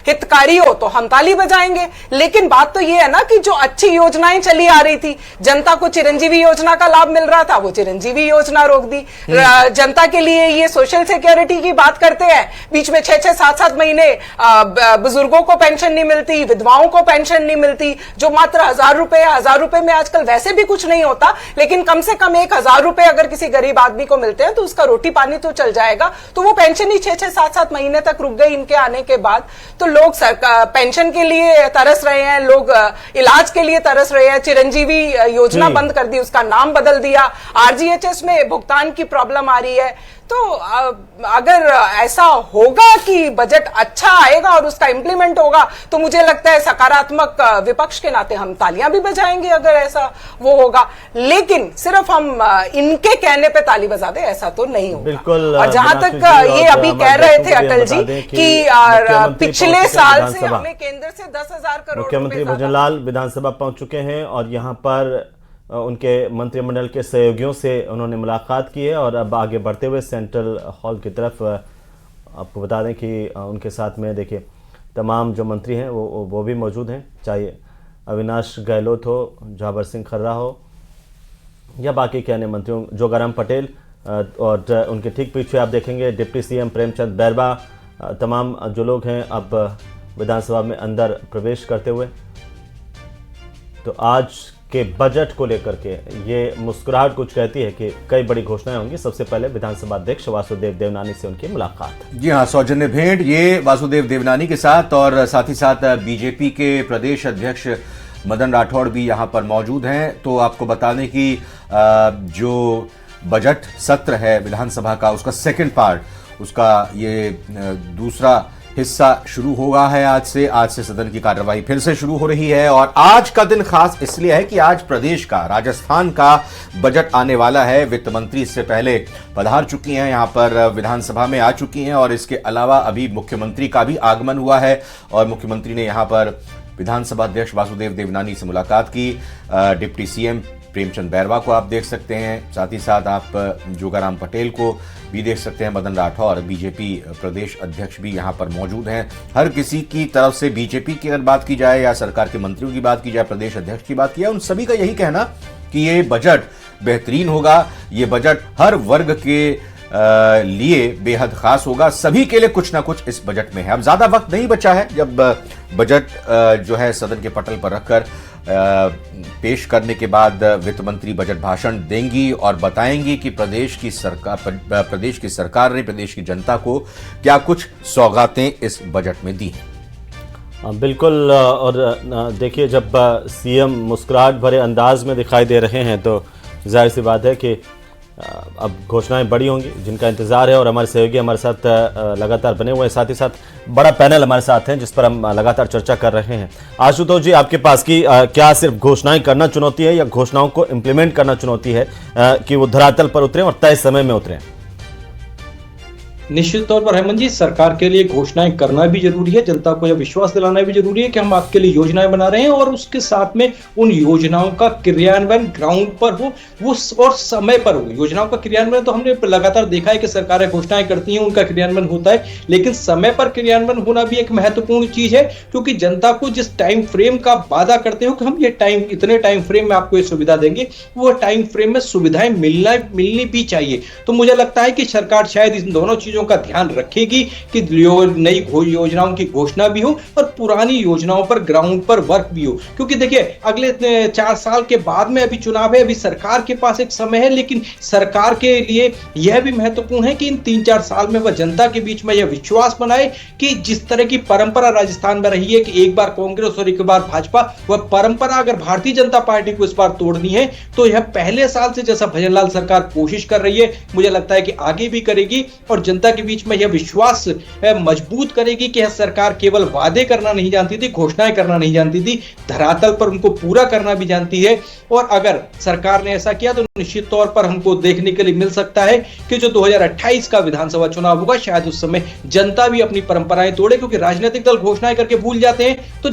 हितकारी हो तो हम ताली बजाएंगे। लेकिन बात तो ये है ना कि जो अच्छी योजनाएं चली आ रही थी, जनता को चिरंजीवी योजना का लाभ मिल रहा था, वो चिरंजीवी योजना रोक दी। जनता के लिए ये सोशल सिक्योरिटी की बात करते हैं, बीच में 6-6, 7-7 महीने बुजुर्गों को पेंशन नहीं मिलती, विधवाओं को पेंशन नहीं मिलती, जो मात्र 1,000 रुपए में आजकल वैसे भी कुछ नहीं होता, लेकिन कम से कम 1,000 रुपए अगर किसी गरीब आदमी को मिलते हैं तो उसका रोटी पानी तो चल जाएगा। तो वो पेंशन ही 6-6, 7-7 महीने तक रुक गई इनके आने के बाद। तो लोग पेंशन के लिए तरस रहे हैं, लोग इलाज के लिए तरस रहे हैं। चिरंजीवी योजना बंद कर दी, उसका नाम बदल दिया, आरजीएचएस में भुगतान की प्रॉब्लम आ रही है। तो अगर ऐसा होगा कि बजट अच्छा आएगा और उसका इंप्लीमेंट होगा, तो मुझे लगता है सकारात्मक विपक्ष के नाते हम तालियां भी बजाएंगे अगर ऐसा वो होगा। लेकिन सिर्फ हम इनके कहने पे ताली बजा दे, ऐसा तो नहीं होगा। बिल्कुल। और जहां तक ये अभी कह रहे थे अटल जी कि पिछले साल से हमें केंद्र से 10,000 करोड़ मुख्यमंत्री भजनलाल विधानसभा पहुंच चुके हैं और यहाँ पर उनके मंत्रिमंडल के सहयोगियों से उन्होंने मुलाकात की है और अब आगे बढ़ते हुए सेंट्रल हॉल की तरफ आपको बता दें कि उनके साथ में देखिए तमाम जो मंत्री हैं वो भी मौजूद हैं, चाहे अविनाश गहलोत हो, जाबर सिंह खर्रा हो या बाकी के अन्य मंत्रियों, जोगाराम पटेल, और उनके ठीक पीछे आप देखेंगे डिप्टी सीएम प्रेमचंद बैरवा। तमाम जो लोग हैं अब विधानसभा में अंदर प्रवेश करते हुए। तो आज के बजट को लेकर के ये मुस्कुराहट कुछ कहती है कि कई बड़ी घोषणाएं होंगी। सबसे पहले विधानसभा अध्यक्ष वासुदेव देवनानी से उनकी मुलाकात। जी हाँ, सौजन्य भेंट ये वासुदेव देवनानी के साथ, और साथ ही साथ बीजेपी के प्रदेश अध्यक्ष मदन राठौड़ भी यहाँ पर मौजूद हैं। तो आपको बता दें कि जो बजट सत्र है विधानसभा का, उसका सेकेंड पार्ट, उसका ये दूसरा हिस्सा शुरू होगा है आज से सदन की कार्यवाही फिर से शुरू हो रही है। और आज का दिन खास इसलिए है कि आज प्रदेश का, राजस्थान का बजट आने वाला है। वित्त मंत्री इससे पहले पधार चुकी हैं, यहाँ पर विधानसभा में आ चुकी हैं, और इसके अलावा अभी मुख्यमंत्री का भी आगमन हुआ है और मुख्यमंत्री ने यहाँ पर विधानसभा अध्यक्ष वासुदेव देवनानी से मुलाकात की। डिप्टी सीएम प्रेमचंद बैरवा को आप देख सकते हैं, साथ ही साथ आप जोगाराम पटेल को भी देख सकते हैं। मदन राठौर बीजेपी प्रदेश अध्यक्ष भी यहाँ पर मौजूद हैं। हर किसी की तरफ से बीजेपी की अगर बात की जाए या सरकार के मंत्रियों की बात की जाए, प्रदेश अध्यक्ष की बात की जाए, उन सभी का यही कहना कि ये बजट बेहतरीन होगा, ये बजट हर वर्ग के लिए बेहद खास होगा। सभी के लिए कुछ ना कुछ इस बजट में है। अब ज्यादा वक्त नहीं बचा है जब बजट जो है सदन के पटल पर रखकर पेश करने के बाद वित्त मंत्री बजट भाषण देंगी और बताएंगी कि प्रदेश की सरकार ने प्रदेश की जनता को क्या कुछ सौगातें इस बजट में दी हैं। बिल्कुल। और देखिए, जब सीएम मुस्कुराहट भरे अंदाज में दिखाई दे रहे हैं तो जाहिर सी बात है कि अब घोषणाएं बड़ी होंगी जिनका इंतजार है। और हमारे सहयोगी हमारे साथ लगातार बने हुए हैं, साथ ही साथ बड़ा पैनल हमारे साथ हैं जिस पर हम लगातार चर्चा कर रहे हैं। आशुतोष जी, आपके पास की क्या सिर्फ घोषणाएं करना चुनौती है या घोषणाओं को इम्प्लीमेंट करना चुनौती है कि वो धरातल पर उतरे और तय समय में उतरे? निश्चित तौर पर हेमंत जी, सरकार के लिए घोषणाएं करना भी जरूरी है, जनता को यह विश्वास दिलाना भी जरूरी है कि हम आपके लिए योजनाएं बना रहे हैं, और उसके साथ में उन योजनाओं का क्रियान्वयन ग्राउंड पर हो, वो और समय पर हो। योजनाओं का क्रियान्वयन तो हमने लगातार देखा है कि सरकारें घोषणाएं करती हैं, उनका क्रियान्वयन होता है, लेकिन समय पर क्रियान्वयन होना भी एक महत्वपूर्ण चीज है। क्योंकि जनता को जिस टाइम फ्रेम का वादा करते हो कि हम ये इतने टाइम फ्रेम में आपको ये सुविधा देंगे, वो टाइम फ्रेम में सुविधाएं मिलनी भी चाहिए। तो मुझे लगता है कि सरकार शायद इन दोनों चीजों का ध्यान रखेगी कि नई योजनाओं की घोषणा भी हो और पुरानी योजनाओं पर ग्राउंड पर वर्क भी हो। क्योंकि देखिए, अगले 4 साल के बाद में अभी चुनाव है, अभी सरकार के पास एक समय है, लेकिन सरकार के लिए यह भी महत्वपूर्ण है कि इन 3-4 साल में वह जनता के बीच में यह विश्वास बनाए कि जिस तरह की परंपरा राजस्थान में रही है कि एक बार कांग्रेस और एक बार भाजपा, वह परंपरा अगर भारतीय जनता पार्टी को इस बार तोड़नी है तो यह पहले साल से जैसा भजनलाल सरकार कोशिश कर रही है, मुझे लगता है कि आगे भी करेगी और जनता के बीच में यह विश्वास मजबूत करेगी कि यह सरकार केवल वादे करना नहीं जानती थी, घोषणाएं करना नहीं जानती थी, धरातल पर उनको पूरा करना भी जानती है। और अगर सरकार ने ऐसा किया तो निश्चित तौर पर हमको देखने के लिए मिल सकता है कि जो 2028 का विधानसभा चुनाव होगा, शायद उस समय जनता भी अपनी परंपराएं तोड़े, क्योंकि राजनीतिक दल घोषणाएं करके भूल जाते हैं तो